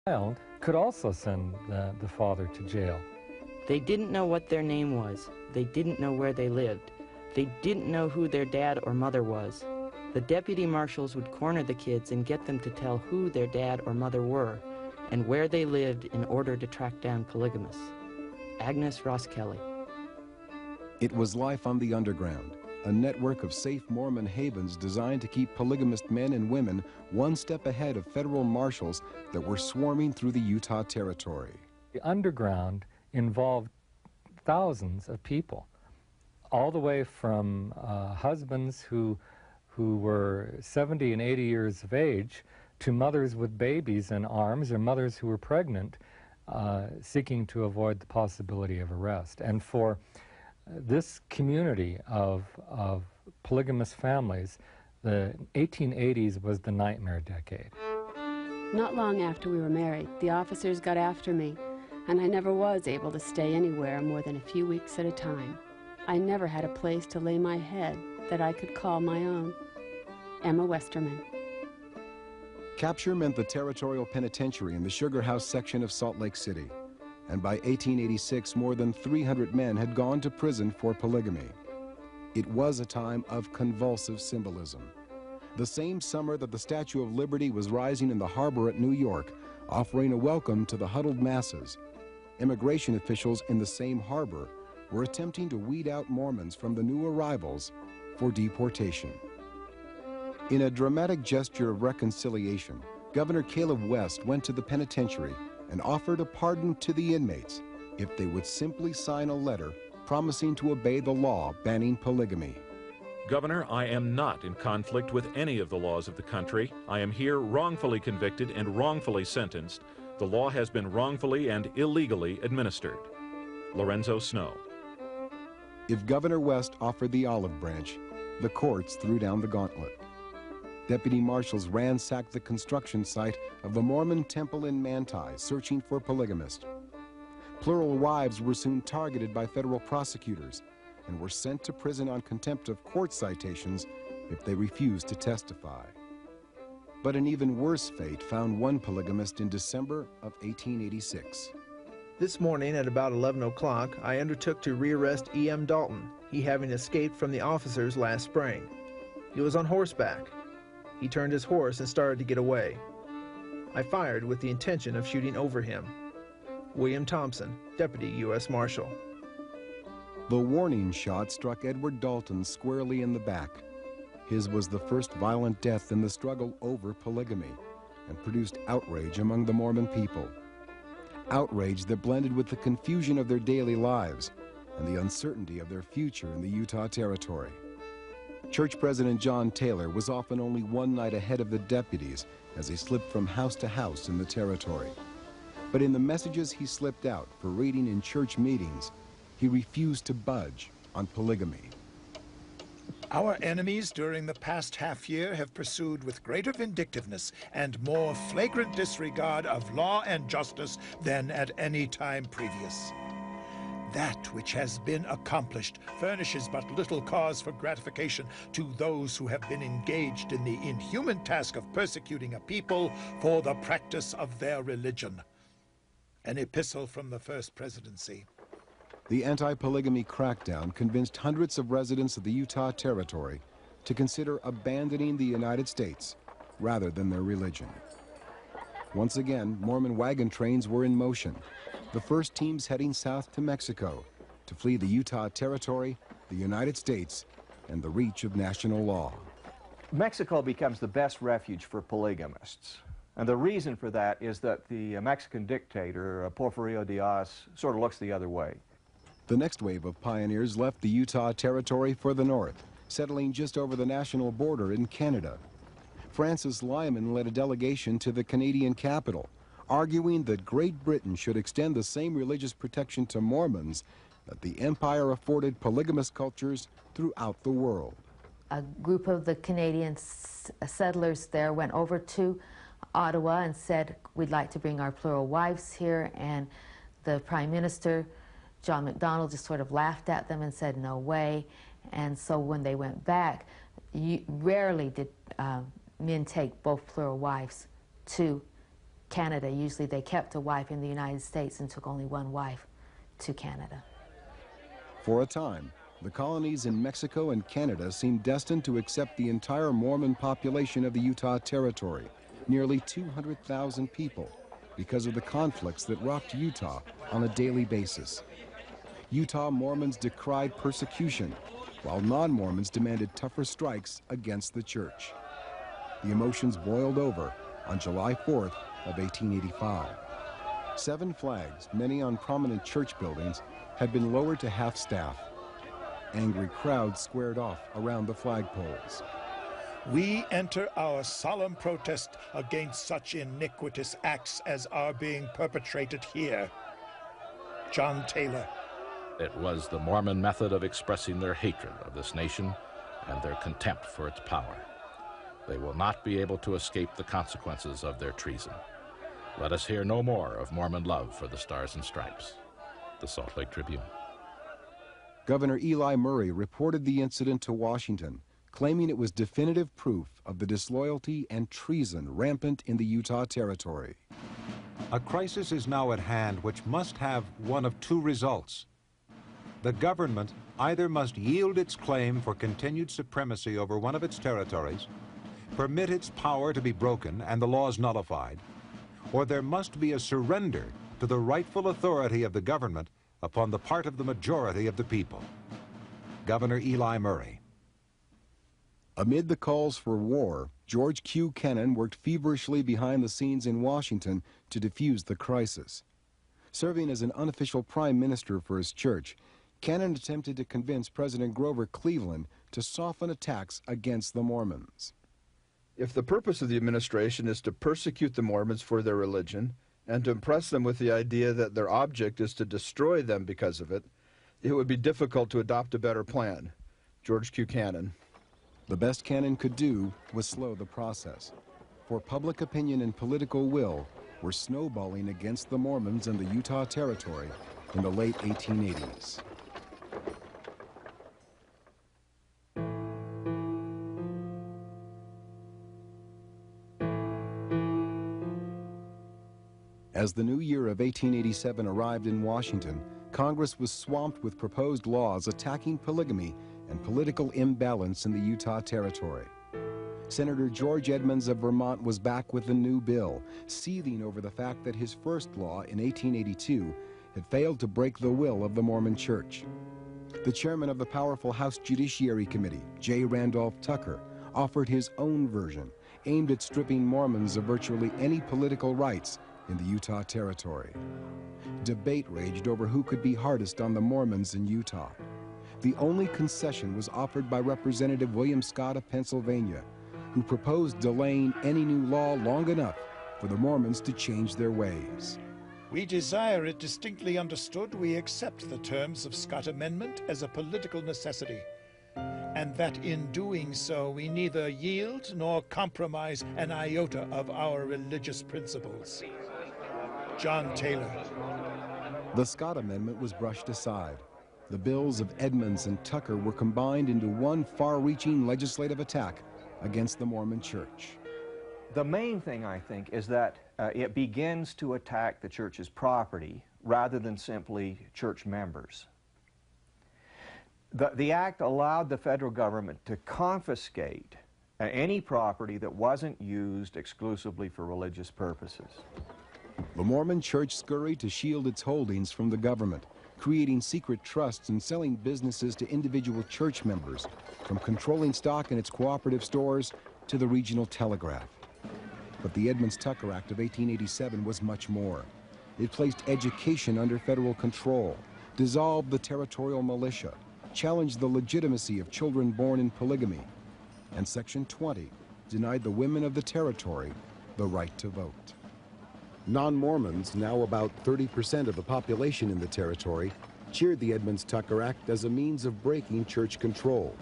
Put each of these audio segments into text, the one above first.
child could also send the father to jail. They didn't know what their name was. They didn't know where they lived. They didn't know who their dad or mother was. The deputy marshals would corner the kids and get them to tell who their dad or mother were and where they lived in order to track down polygamists. Agnes Ross Kelly. It was life on the underground, a network of safe Mormon havens designed to keep polygamist men and women one step ahead of federal marshals that were swarming through the Utah Territory. The underground involved thousands of people, all the way from husbands who were 70 and 80 years of age to mothers with babies in arms or mothers who were pregnant seeking to avoid the possibility of arrest. And for this community of polygamous families, the 1880s was the nightmare decade. Not long after we were married, the officers got after me, and I never was able to stay anywhere more than a few weeks at a time. I never had a place to lay my head that I could call my own. Emma Westerman. Capture meant the Territorial Penitentiary in the Sugar House section of Salt Lake City. And by 1886, more than 300 men had gone to prison for polygamy. It was a time of convulsive symbolism. The same summer that the Statue of Liberty was rising in the harbor at New York, offering a welcome to the huddled masses, immigration officials in the same harbor were attempting to weed out Mormons from the new arrivals for deportation. In a dramatic gesture of reconciliation, Governor Caleb West went to the penitentiary and offered a pardon to the inmates if they would simply sign a letter promising to obey the law banning polygamy. Governor, I am not in conflict with any of the laws of the country. I am here wrongfully convicted and wrongfully sentenced. The law has been wrongfully and illegally administered. Lorenzo Snow. If Governor West offered the olive branch, the courts threw down the gauntlet. Deputy marshals ransacked the construction site of the Mormon temple in Manti, searching for polygamists. Plural wives were soon targeted by federal prosecutors and were sent to prison on contempt of court citations if they refused to testify. But an even worse fate found one polygamist in December of 1886. This morning at about 11 o'clock, I undertook to rearrest E.M. Dalton, he having escaped from the officers last spring. He was on horseback. He turned his horse and started to get away. I fired with the intention of shooting over him. William Thompson, Deputy U.S. Marshal. The warning shot struck Edward Dalton squarely in the back. His was the first violent death in the struggle over polygamy and produced outrage among the Mormon people. Outrage that blended with the confusion of their daily lives and the uncertainty of their future in the Utah Territory. Church President John Taylor was often only one night ahead of the deputies as they slipped from house to house in the territory. But in the messages he slipped out for reading in church meetings, he refused to budge on polygamy. Our enemies during the past half-year have pursued with greater vindictiveness and more flagrant disregard of law and justice than at any time previous. That which has been accomplished furnishes but little cause for gratification to those who have been engaged in the inhuman task of persecuting a people for the practice of their religion. An epistle from the First Presidency. The anti-polygamy crackdown convinced hundreds of residents of the Utah Territory to consider abandoning the United States rather than their religion. Once again, Mormon wagon trains were in motion, the first teams heading south to Mexico to flee the Utah Territory, the United States, and the reach of national law. Mexico becomes the best refuge for polygamists. And the reason for that is that the Mexican dictator, Porfirio Diaz, sort of looks the other way. The next wave of pioneers left the Utah Territory for the north, settling just over the national border in Canada. Francis Lyman led a delegation to the Canadian capital, arguing that Great Britain should extend the same religious protection to Mormons that the empire afforded polygamous cultures throughout the world. A group of the Canadian settlers there went over to Ottawa and said, we'd like to bring our plural wives here, and the Prime Minister, John MacDonald, just sort of laughed at them and said, no way. And so when they went back, rarely did men take both plural wives to Canada. Usually they kept a wife in the United States and took only one wife to Canada. For a time, the colonies in Mexico and Canada seemed destined to accept the entire Mormon population of the Utah Territory, nearly 200,000 people, because of the conflicts that rocked Utah on a daily basis. Utah Mormons decried persecution, while non-Mormons demanded tougher strikes against the church. The emotions boiled over on July 4th of 1885. 7 flags, many on prominent church buildings, had been lowered to half-staff. Angry crowds squared off around the flagpoles. We enter our solemn protest against such iniquitous acts as are being perpetrated here. John Taylor. It was the Mormon method of expressing their hatred of this nation and their contempt for its power. They will not be able to escape the consequences of their treason. Let us hear no more of Mormon love for the Stars and Stripes. The Salt Lake Tribune. Governor Eli Murray reported the incident to Washington, claiming it was definitive proof of the disloyalty and treason rampant in the Utah Territory. A crisis is now at hand which must have one of 2 results. The government either must yield its claim for continued supremacy over one of its territories, permit its power to be broken and the laws nullified, or there must be a surrender to the rightful authority of the government upon the part of the majority of the people. Governor Eli Murray. Amid the calls for war, George Q. Kennan worked feverishly behind the scenes in Washington to defuse the crisis. Serving as an unofficial prime minister for his church, Kennan attempted to convince President Grover Cleveland to soften attacks against the Mormons. If the purpose of the administration is to persecute the Mormons for their religion and to impress them with the idea that their object is to destroy them because of it, it would be difficult to adopt a better plan. George Q. Kennan. The best Kennan could do was slow the process, for public opinion and political will were snowballing against the Mormons in the Utah Territory in the late 1880s. As the new year of 1887 arrived in Washington, Congress was swamped with proposed laws attacking polygamy and political imbalance in the Utah Territory. Senator George Edmonds of Vermont was back with a new bill, seething over the fact that his first law in 1882 had failed to break the will of the Mormon Church. The chairman of the powerful House Judiciary Committee, J. Randolph Tucker, offered his own version, aimed at stripping Mormons of virtually any political rights in the Utah Territory. Debate raged over who could be hardest on the Mormons in Utah. The only concession was offered by Representative William Scott of Pennsylvania, who proposed delaying any new law long enough for the Mormons to change their ways. We desire it distinctly understood we accept the terms of Scott Amendment as a political necessity, and that in doing so we neither yield nor compromise an iota of our religious principles. John Taylor. The Scott Amendment was brushed aside. The bills of Edmonds and Tucker were combined into one far-reaching legislative attack against the Mormon Church. The main thing, I think, is that it begins to attack the church's property rather than simply church members. The act allowed the federal government to confiscate any property that wasn't used exclusively for religious purposes. The Mormon Church scurried to shield its holdings from the government, creating secret trusts and selling businesses to individual church members, from controlling stock in its cooperative stores to the regional telegraph. But the Edmonds Tucker Act of 1887 was much more. It placed education under federal control, dissolved the territorial militia, challenged the legitimacy of children born in polygamy, and Section 20 denied the women of the territory the right to vote. Non-Mormons, now about 30% of the population in the territory, cheered the Edmonds Tucker Act as a means of breaking church control.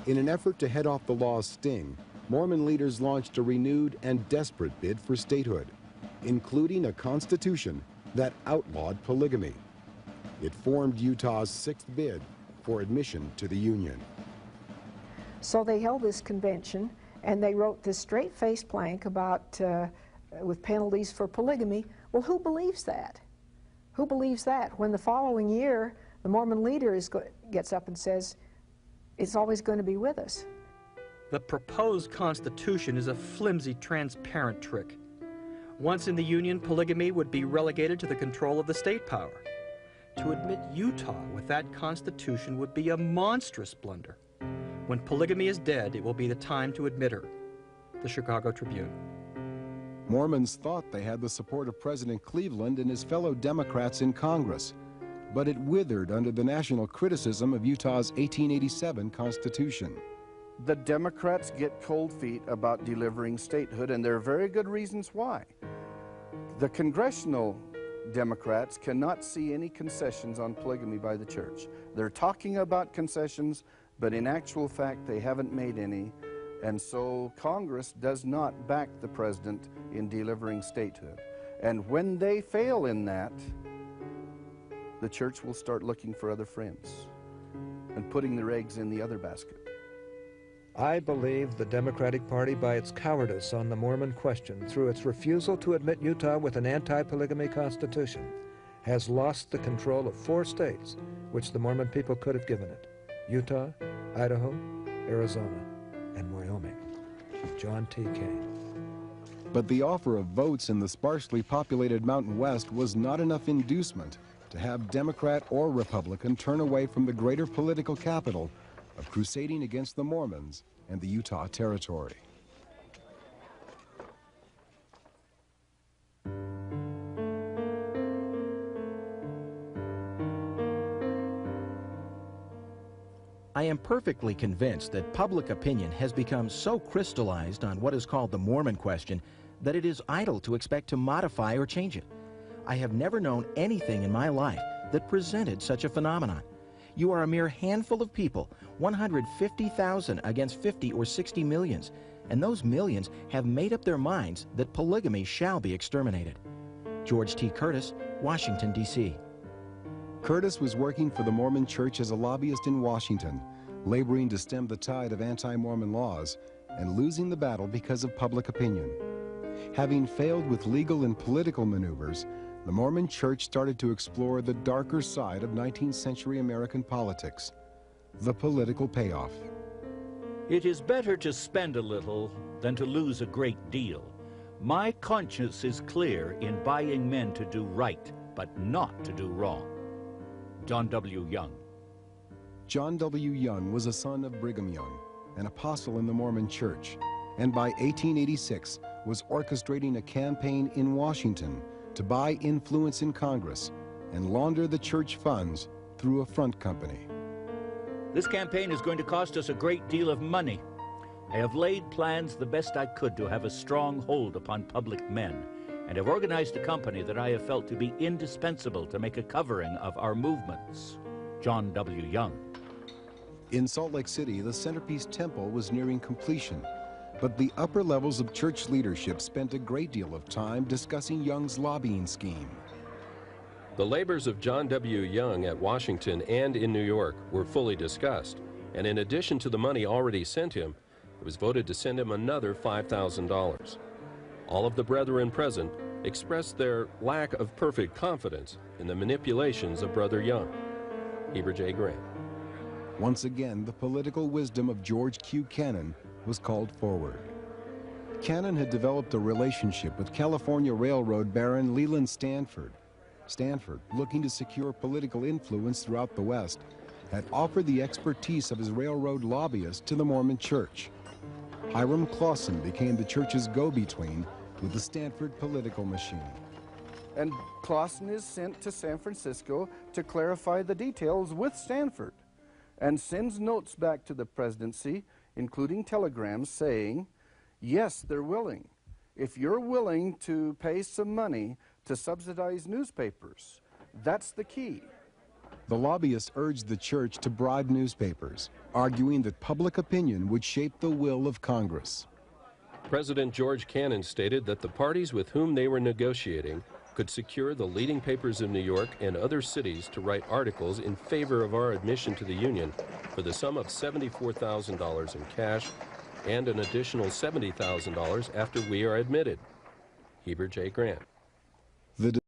In an effort to head off the law's sting, Mormon leaders launched a renewed and desperate bid for statehood, including a constitution that outlawed polygamy. It formed Utah's 6th bid for admission to the Union. So they held this convention, and they wrote this straight-faced plank about with penalties for polygamy. Well, who believes that? Who believes that when the following year the Mormon leader gets up and says, it's always going to be with us? The proposed Constitution is a flimsy, transparent trick. Once in the Union, polygamy would be relegated to the control of the state power. To admit Utah with that Constitution would be a monstrous blunder. When polygamy is dead, it will be the time to admit her. The Chicago Tribune. Mormons thought they had the support of President Cleveland and his fellow Democrats in Congress, but it withered under the national criticism of Utah's 1887 Constitution. The Democrats get cold feet about delivering statehood, and there are very good reasons why. The congressional Democrats cannot see any concessions on polygamy by the church. They're talking about concessions, but in actual fact they haven't made any, and so Congress does not back the president in delivering statehood. And when they fail in that, the church will start looking for other friends and putting their eggs in the other basket. I believe the Democratic Party, by its cowardice on the Mormon question, through its refusal to admit Utah with an anti-polygamy constitution, has lost the control of 4 states which the Mormon people could have given it: Utah, Idaho, Arizona, and Wyoming. John T. Kane. But the offer of votes in the sparsely populated Mountain West was not enough inducement to have Democrat or Republican turn away from the greater political capital of crusading against the Mormons and the Utah Territory. I am perfectly convinced that public opinion has become so crystallized on what is called the Mormon Question that it is idle to expect to modify or change it. I have never known anything in my life that presented such a phenomenon. You are a mere handful of people, 150,000 against 50 or 60 millions, and those millions have made up their minds that polygamy shall be exterminated. George T. Curtis, Washington, D.C. Curtis was working for the Mormon Church as a lobbyist in Washington, laboring to stem the tide of anti-Mormon laws and losing the battle because of public opinion. Having failed with legal and political maneuvers, the Mormon Church started to explore the darker side of 19th century American politics, the political payoff. It is better to spend a little than to lose a great deal. My conscience is clear in buying men to do right, but not to do wrong. John W. Young. John W. Young was a son of Brigham Young, an apostle in the Mormon Church, and by 1886 was orchestrating a campaign in Washington to buy influence in Congress and launder the church funds through a front company. This campaign is going to cost us a great deal of money. I have laid plans the best I could to have a strong hold upon public men, and have organized a company that I have felt to be indispensable to make a covering of our movements. John W. Young. In Salt Lake City, the Centerpiece Temple was nearing completion, but the upper levels of church leadership spent a great deal of time discussing Young's lobbying scheme. The labors of John W. Young at Washington and in New York were fully discussed, and in addition to the money already sent him, it was voted to send him another $5,000. All of the brethren present expressed their lack of perfect confidence in the manipulations of Brother Young. Heber J. Grant. Once again, the political wisdom of George Q. Cannon was called forward. Cannon had developed a relationship with California Railroad Baron Leland Stanford. Stanford, looking to secure political influence throughout the West, had offered the expertise of his railroad lobbyist to the Mormon Church. Hiram Clausen became the church's go-between with the Stanford political machine. And Clausen is sent to San Francisco to clarify the details with Stanford, and sends notes back to the presidency, including telegrams saying, yes, they're willing. If you're willing to pay some money to subsidize newspapers, that's the key. The lobbyists urged the church to bribe newspapers, arguing that public opinion would shape the will of Congress. President George Cannon stated that the parties with whom they were negotiating could secure the leading papers of New York and other cities to write articles in favor of our admission to the Union for the sum of $74,000 in cash and an additional $70,000 after we are admitted. Heber J. Grant.